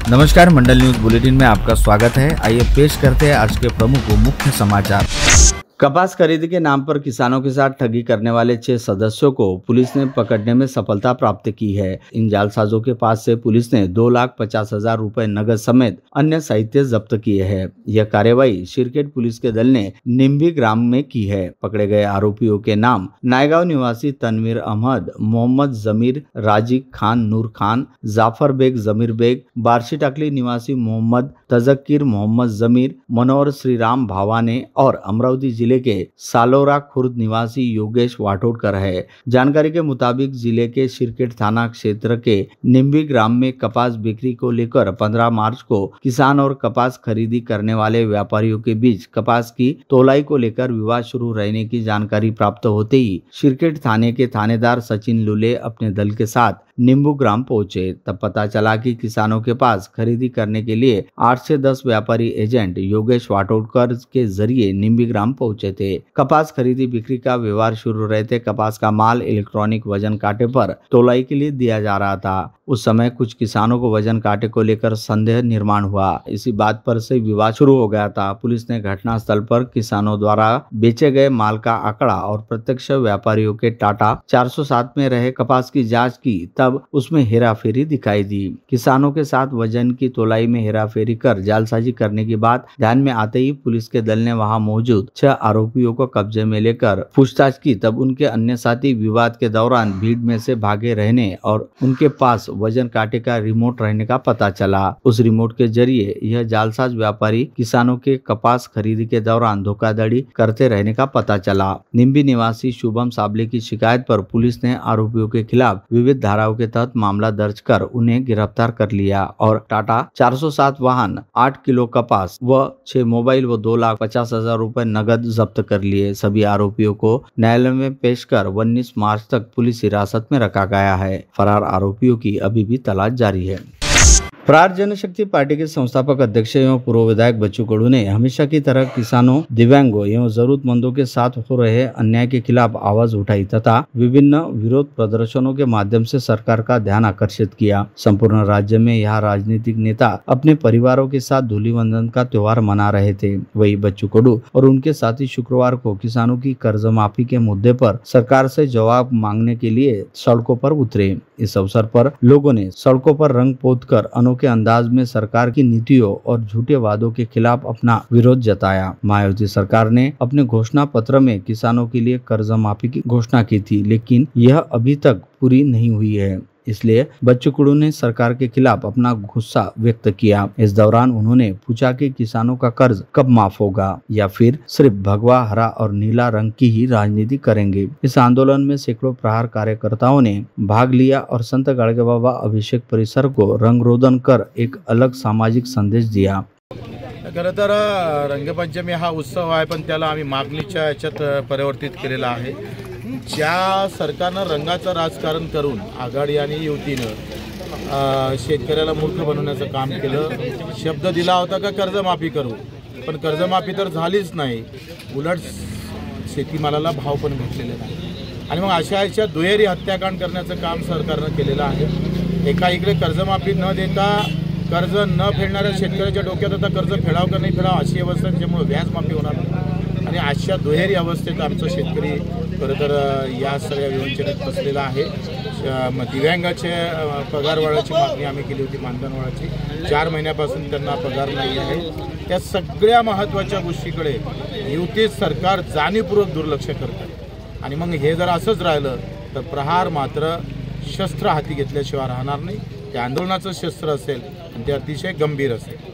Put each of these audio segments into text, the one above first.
नमस्कार, मंडल news bulletin में आपका स्वागत है। आइए पेश करते हैं आज के प्रमुख व मुख्य समाचार। कपास खरीदी के नाम पर किसानों के साथ ठगी करने वाले 6 सदस्यों को पुलिस ने पकड़ने में सफलता प्राप्त की है। इन जालसाजों के पास से पुलिस ने 2,50,000 रुपए नगद समेत अन्य साहित्य जब्त किए हैं। यह कार्रवाई सिरकेट पुलिस के दल ने निम्बी ग्राम में की है। पकड़े गए आरोपियों के नाम नायगांव निवासी तनवीर अहमद, मोहम्मद जमीर, राजिक खान, नूर खान, जाफर बेग, जमीर बेग, बारशी टाकली निवासी मोहम्मद तजक्कीर, मोहम्मद जमीर, मनोहर श्रीराम भावाने और अमरावती जिले के सालोरा खुर्द निवासी योगेश वाटोडकर है। जानकारी के मुताबिक जिले के सिरकेट थाना क्षेत्र के निम्बी ग्राम में कपास बिक्री को लेकर 15 मार्च को किसान और कपास खरीदी करने वाले व्यापारियों के बीच कपास की तोलाई को लेकर विवाद शुरू रहने की जानकारी प्राप्त होते ही सिरकेट थाने के थानेदार सचिन लुले अपने दल के साथ निम्बू ग्राम पहुंचे। तब पता चला कि किसानों के पास खरीदी करने के लिए 8 से 10 व्यापारी एजेंट योगेश वाटोडकर के जरिए निम्बी ग्राम पहुंचे थे। कपास खरीदी बिक्री का व्यवहार शुरू रहते कपास का माल इलेक्ट्रॉनिक वजन कांटे पर तोलाई के लिए दिया जा रहा था। उस समय कुछ किसानों को वजन कांटे को लेकर संदेह निर्माण हुआ। इसी बात पर से विवाद शुरू हो गया था। पुलिस ने घटना स्थल पर किसानों द्वारा बेचे गए माल का आंकड़ा और प्रत्यक्ष व्यापारियों के टाटा 407 में रहे कपास की जाँच की। तब उसमें हेराफेरी दिखाई दी। किसानों के साथ वजन की तोलाई में हेराफेरी कर जालसाजी करने की बात ध्यान में आते ही पुलिस के दल ने वहां मौजूद 6 आरोपियों को कब्जे में लेकर पूछताछ की। तब उनके अन्य साथी विवाद के दौरान भीड़ में से भागे रहने और उनके पास वजन कांटे का रिमोट रहने का पता चला। उस रिमोट के जरिए यह जालसाज व्यापारी किसानों के कपास खरीदी के दौरान धोखाधड़ी करते रहने का पता चला। निम्बी निवासी शुभम साबले की शिकायत पर पुलिस ने आरोपियों के खिलाफ विविध धाराओं के तहत मामला दर्ज कर उन्हें गिरफ्तार कर लिया और टाटा 407 वाहन, 8 किलो कपास व 6 मोबाइल व 2,50,000 रुपए नगद जब्त कर लिए। सभी आरोपियों को न्यायालय में पेश कर 19 मार्च तक पुलिस हिरासत में रखा गया है। फरार आरोपियों की अभी भी तलाश जारी है। प्रहार जनशक्ति पार्टी के संस्थापक अध्यक्ष एवं पूर्व विधायक बच्चू कडू ने हमेशा की तरह किसानों, दिव्यांगों एवं जरूरतमंदों के साथ हो रहे अन्याय के खिलाफ आवाज उठाई तथा विभिन्न विरोध प्रदर्शनों के माध्यम से सरकार का ध्यान आकर्षित किया। संपूर्ण राज्य में यह राजनीतिक नेता अपने परिवारों के साथ धूलिवंदन का त्योहार मना रहे थे। वही बच्चू कडू और उनके साथी शुक्रवार को किसानों की कर्ज माफी के मुद्दे पर सरकार से जवाब मांगने के लिए सड़कों पर उतरे। इस अवसर पर लोगों ने सड़कों पर रंग पोतकर के अंदाज में सरकार की नीतियों और झूठे वादों के खिलाफ अपना विरोध जताया। मायावती सरकार ने अपने घोषणा पत्र में किसानों के लिए कर्ज माफी की घोषणा की थी, लेकिन यह अभी तक पूरी नहीं हुई है। इसलिए बच्चू कडू ने सरकार के खिलाफ अपना गुस्सा व्यक्त किया। इस दौरान उन्होंने पूछा कि किसानों का कर्ज कब माफ होगा या फिर सिर्फ भगवा, हरा और नीला रंग की ही राजनीति करेंगे। इस आंदोलन में सैकड़ों प्रहार कार्यकर्ताओं ने भाग लिया और संत गाडगे बाबा अभिषेक परिसर को रंगरोधन कर एक अलग सामाजिक संदेश दिया। खरं तर रंगपंचमी हा उत्सव आहे, पण त्याला आम्ही मागणीच्या याच्यात परिवर्तित केलेला आहे। ज्या सरकारनं रंगाचं राजकारण करून आघाडी आणि युतीनं शेतकऱ्याला मूर्ख बनवण्याचं काम केलं। शब्द दिला होता का कर्जमाफी करू, पण कर्जमाफी तर झालीच नाही, उलट शेतीमालाला भाव पण भेटलेला नाही। आणि मग अशा दुहेरी हत्याकांड करण्याचं काम सरकारनं केलेलं आहे। एका इकडे कर्जमाफी न देता कर्ज न फेडणाऱ्या शेतकऱ्याच्या डोक्यात आता कर्ज फेडाव का नाही फेडाव अशी अवस्था, त्याच्यामुळे व्याज माफी होणार आणि अशा दुहेरी अवस्थेत आमचा शेतकरी खरं तर या सगळ्या विवंचनेत फसलेला आहे। दिव्यांगाचे पगार वाढायची मागणी आम्ही केली होती, मानधन वाढायची। 4 महिन्यापासून त्यांना पगार नाही आहे। त्या सगळ्या महत्त्वाच्या गोष्टीकडे युती सरकार जाणीवपूर्वक दुर्लक्ष करते आणि मग हे जर असंच राहिलं तर प्रहार मात्र शस्त्र हाती घेतल्याशिवाय राहणार नाही। ते आंदोलनाचं शस्त्र असेल आणि ते अतिशय गंभीर असेल।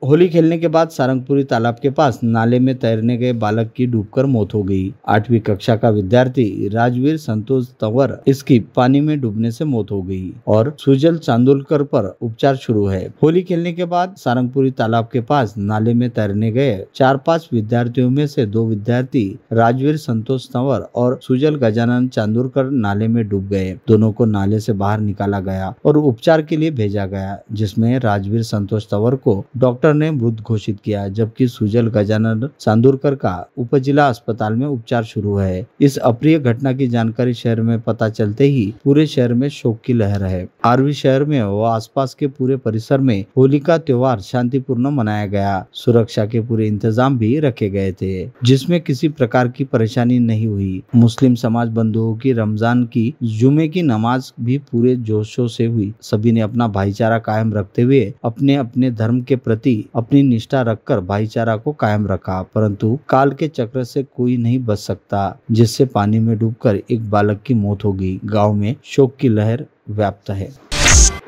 होली खेलने के बाद सारंगपुरी तालाब के पास नाले में तैरने गए बालक की डूबकर मौत हो गई। 8वीं कक्षा का विद्यार्थी राजवीर संतोष तंवर इसकी पानी में डूबने से मौत हो गई और सुजल चांदोलकर पर उपचार शुरू है। होली खेलने के बाद सारंगपुरी तालाब के पास नाले में तैरने गए 4-5 विद्यार्थियों में से 2 विद्यार्थी राजवीर संतोष तंवर और सुजल गजानन चांदोलकर नाले में डूब गए। दोनों को नाले से बाहर निकाला गया और उपचार के लिए भेजा गया, जिसमें राजवीर संतोष तंवर को डॉक्टर डॉक्टर ने मृत घोषित किया, जबकि सुजल गजानन चांदूरकर का उपजिला अस्पताल में उपचार शुरू है। इस अप्रिय घटना की जानकारी शहर में पता चलते ही पूरे शहर में शोक की लहर है। आरवी शहर में व आसपास के पूरे परिसर में होली का त्योहार शांतिपूर्ण मनाया गया। सुरक्षा के पूरे इंतजाम भी रखे गए थे, जिसमें किसी प्रकार की परेशानी नहीं हुई। मुस्लिम समाज बंधुओं की रमजान की जुमे की नमाज भी पूरे जोशों से हुई। सभी ने अपना भाईचारा कायम रखते हुए अपने अपने धर्म के प्रति अपनी निष्ठा रखकर भाईचारा को कायम रखा, परंतु काल के चक्र से कोई नहीं बच सकता, जिससे पानी में डूबकर एक बालक की मौत हो गई। गांव में शोक की लहर व्याप्त है।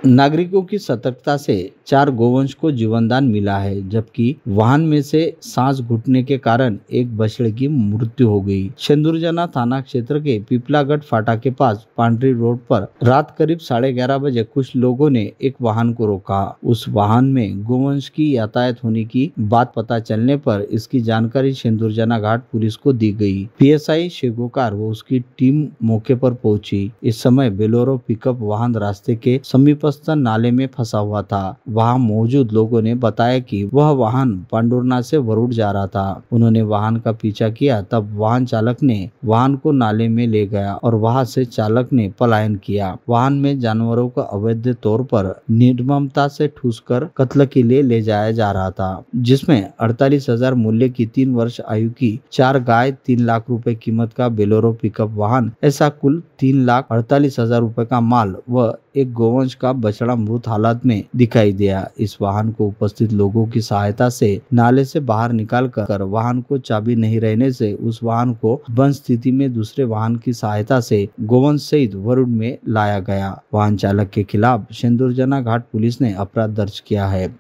नागरिकों की सतर्कता से 4 गोवंश को जीवनदान मिला है, जबकि वाहन में से सांस घुटने के कारण एक बछड़े की मृत्यु हो गई। शेंदुरजना थाना क्षेत्र के पिपलागढ़ फाटा के पास पांडरी रोड पर रात करीब 11:30 बजे कुछ लोगों ने एक वाहन को रोका। उस वाहन में गोवंश की यातायात होने की बात पता चलने पर इसकी जानकारी शेंदुरजना घाट पुलिस को दी गई। पीएसआई शेगोकार व उसकी टीम मौके पर पहुंची। इस समय बेलोरो पिकअप वाहन रास्ते के समीपस्थ नाले में फंसा हुआ था। वहां मौजूद लोगों ने बताया कि वह वाहन पांडुरना से वरुड़ जा रहा था। उन्होंने वाहन का पीछा किया, तब वाहन चालक ने वाहन को नाले में ले गया और वहां से चालक ने पलायन किया। वाहन में जानवरों को अवैध तौर पर निर्ममता से ठूसकर कत्ल के लिए ले जाया जा रहा था, जिसमें 48,000 मूल्य की 3 वर्ष आयु की 4 गाय, 3 लाख रुपए कीमत का बेलोरो पिकअप वाहन, ऐसा कुल 3,48,000 रुपए का माल व एक गोवंश का बछड़ा मृत हालत में दिखाई दिया। इस वाहन को उपस्थित लोगों की सहायता से नाले से बाहर निकाल कर वाहन को चाबी नहीं रहने से उस वाहन को बंद स्थिति में दूसरे वाहन की सहायता से गोवंश सहित वरुण में लाया गया। वाहन चालक के खिलाफ शेंदुरजना घाट पुलिस ने अपराध दर्ज किया है।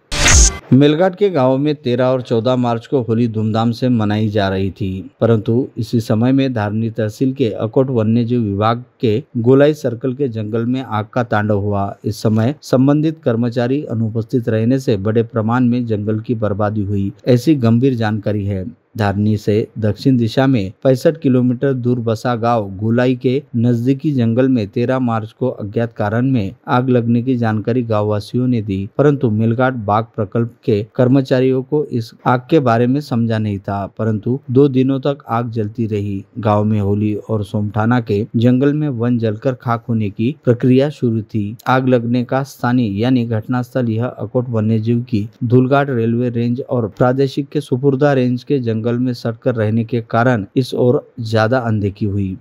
मेलघाट के गांवों में 13 और 14 मार्च को होली धूमधाम से मनाई जा रही थी, परंतु इसी समय में धारनी तहसील के अकोट वन्यजीव विभाग के गोलाई सर्कल के जंगल में आग का तांडव हुआ। इस समय संबंधित कर्मचारी अनुपस्थित रहने से बड़े प्रमाण में जंगल की बर्बादी हुई, ऐसी गंभीर जानकारी है। धारनी से दक्षिण दिशा में 65 किलोमीटर दूर बसा गांव गोलाई के नजदीकी जंगल में 13 मार्च को अज्ञात कारण में आग लगने की जानकारी गांववासियों ने दी, परंतु मेलघाट बाग प्रकल्प के कर्मचारियों को इस आग के बारे में समझा नहीं था, परंतु 2 दिनों तक आग जलती रही। गांव में होली और सोमठाना के जंगल में वन जलकर खाक होने की प्रक्रिया शुरू थी। आग लगने का स्थानीय यानी घटनास्थल यह अकोट वन्यजीव की धूलघाट रेलवे रेंज और प्रादेशिक के सुपुर्दा रेंज के जंगल में सटकर रहने के कारण इस ओर ज्यादा अनदेखी हुई।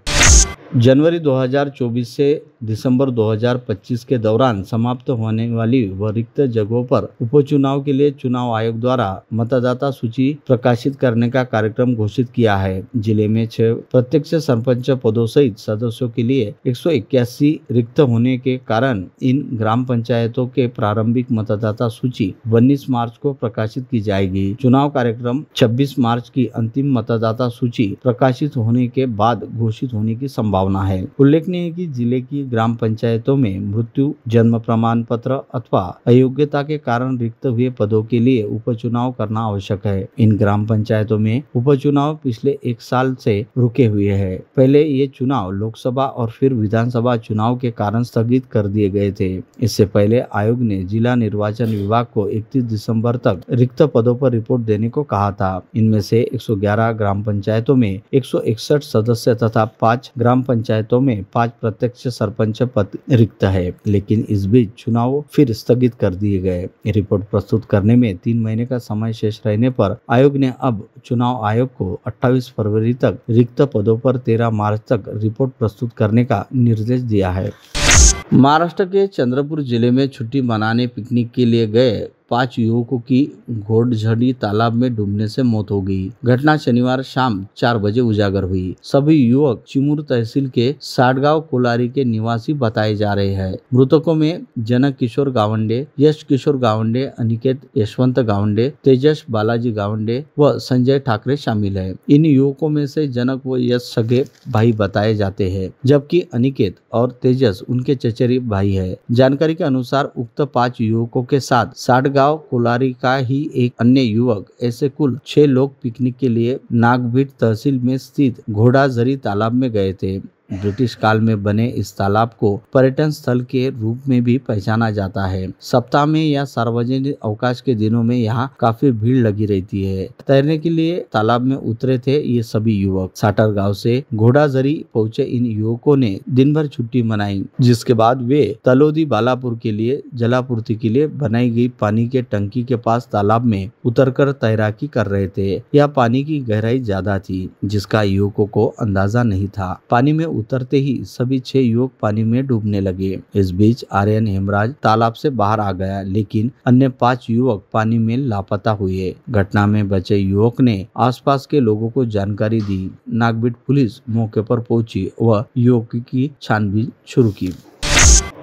जनवरी 2024 से दिसंबर 2025 के दौरान समाप्त होने वाली व रिक्त जगहों पर उपचुनाव के लिए चुनाव आयोग द्वारा मतदाता सूची प्रकाशित करने का कार्यक्रम घोषित किया है। जिले में 6 प्रत्यक्ष सरपंच पदों सहित सदस्यों के लिए 181 रिक्त होने के कारण इन ग्राम पंचायतों के प्रारंभिक मतदाता सूची 19 मार्च को प्रकाशित की जाएगी। चुनाव कार्यक्रम 26 मार्च की अंतिम मतदाता सूची प्रकाशित होने के बाद घोषित होने की संभावना है। उल्लेखनीय है कि जिले की ग्राम पंचायतों में मृत्यु, जन्म प्रमाण पत्र अथवा अयोग्यता के कारण रिक्त हुए पदों के लिए उपचुनाव करना आवश्यक है। इन ग्राम पंचायतों में उपचुनाव पिछले 1 साल से रुके हुए हैं। पहले ये चुनाव लोकसभा और फिर विधानसभा चुनाव के कारण स्थगित कर दिए गए थे। इससे पहले आयोग ने जिला निर्वाचन विभाग को 31 दिसंबर तक रिक्त पदों पर रिपोर्ट देने को कहा था। इनमें से 111 ग्राम पंचायतों में 161 सदस्य तथा 5 ग्राम पंचायतों में 5 प्रत्यक्ष सरपंच पद रिक्त है, लेकिन इस बीच चुनाव फिर स्थगित कर दिए गए। रिपोर्ट प्रस्तुत करने में 3 महीने का समय शेष रहने पर आयोग ने अब चुनाव आयोग को 28 फरवरी तक रिक्त पदों पर 13 मार्च तक रिपोर्ट प्रस्तुत करने का निर्देश दिया है। महाराष्ट्र के चंद्रपुर जिले में छुट्टी मनाने पिकनिक के लिए गए 5 युवकों की घोड़झड़ी तालाब में डूबने से मौत हो गई। घटना शनिवार शाम 4 बजे उजागर हुई। सभी युवक चिमूर तहसील के साडगांव कोलारी के निवासी बताए जा रहे हैं। मृतकों में जनक किशोर गावंडे, यश किशोर गावंडे, अनिकेत यशवंत गावंडे, तेजस बालाजी गावंडे व संजय ठाकरे शामिल है। इन युवकों में से जनक व यश सगे भाई बताए जाते हैं, जबकि अनिकेत और तेजस उनके चचेरे भाई है। जानकारी के अनुसार उक्त 5 युवकों के साथ साडगांव कोलारी का ही एक अन्य युवक, ऐसे कुल 6 लोग पिकनिक के लिए नागभीट तहसील में स्थित घोड़ाझरी तालाब में गए थे। ब्रिटिश काल में बने इस तालाब को पर्यटन स्थल के रूप में भी पहचाना जाता है। सप्ताह में या सार्वजनिक अवकाश के दिनों में यहाँ काफी भीड़ लगी रहती है। तैरने के लिए तालाब में उतरे थे ये सभी युवक। साटर गांव से घोड़ाजरी पहुंचे इन युवकों ने दिन भर छुट्टी मनाई, जिसके बाद वे तलोदी बालापुर के लिए जलापूर्ति के लिए बनाई गई पानी के टंकी के पास तालाब में उतरकर तैराकी कर रहे थे। यह पानी की गहराई ज्यादा थी, जिसका युवकों को अंदाजा नहीं था। पानी में उतरते ही सभी 6 युवक पानी में डूबने लगे। इस बीच आर्यन हेमराज तालाब से बाहर आ गया, लेकिन अन्य 5 युवक पानी में लापता हुए। घटना में बचे युवक ने आसपास के लोगों को जानकारी दी। नागबीट पुलिस मौके पर पहुंची व युवक की छानबीन शुरू की।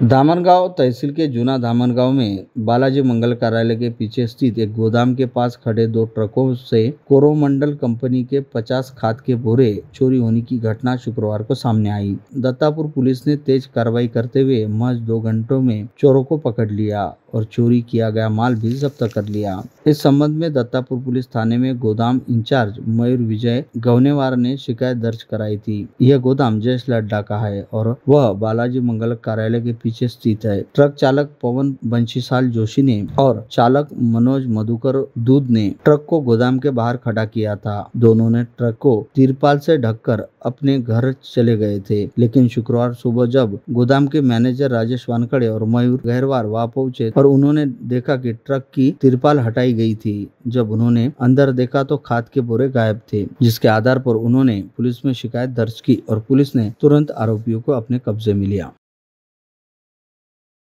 धामनगांव तहसील के जूना धामनगांव में बालाजी मंगल कार्यालय के पीछे स्थित एक गोदाम के पास खड़े 2 ट्रकों से कोरोमंडल कंपनी के 50 खाद के बोरे चोरी होने की घटना शुक्रवार को सामने आई। दत्तापुर पुलिस ने तेज कार्रवाई करते हुए महज 2 घंटों में चोरों को पकड़ लिया और चोरी किया गया माल भी जब्त कर लिया। इस संबंध में दत्तापुर पुलिस थाने में गोदाम इंचार्ज मयूर विजय गवनेवार ने शिकायत दर्ज कराई थी। यह गोदाम जयेश लड्डा का है और वह बालाजी मंगल कार्यालय के पीछे स्थित है। ट्रक चालक पवन बंशीलाल जोशी ने और चालक मनोज मधुकर दूध ने ट्रक को गोदाम के बाहर खड़ा किया था। दोनों ने ट्रक को तिरपाल से ढककर अपने घर चले गए थे, लेकिन शुक्रवार सुबह जब गोदाम के मैनेजर राजेश वानखड़े और मयूर गहरवार वहां पहुंचे और उन्होंने देखा कि ट्रक की तिरपाल हटाई गई थी। जब उन्होंने अंदर देखा तो खाद के बोरे गायब थे, जिसके आधार पर उन्होंने पुलिस में शिकायत दर्ज की और पुलिस ने तुरंत आरोपियों को अपने कब्जे में लिया।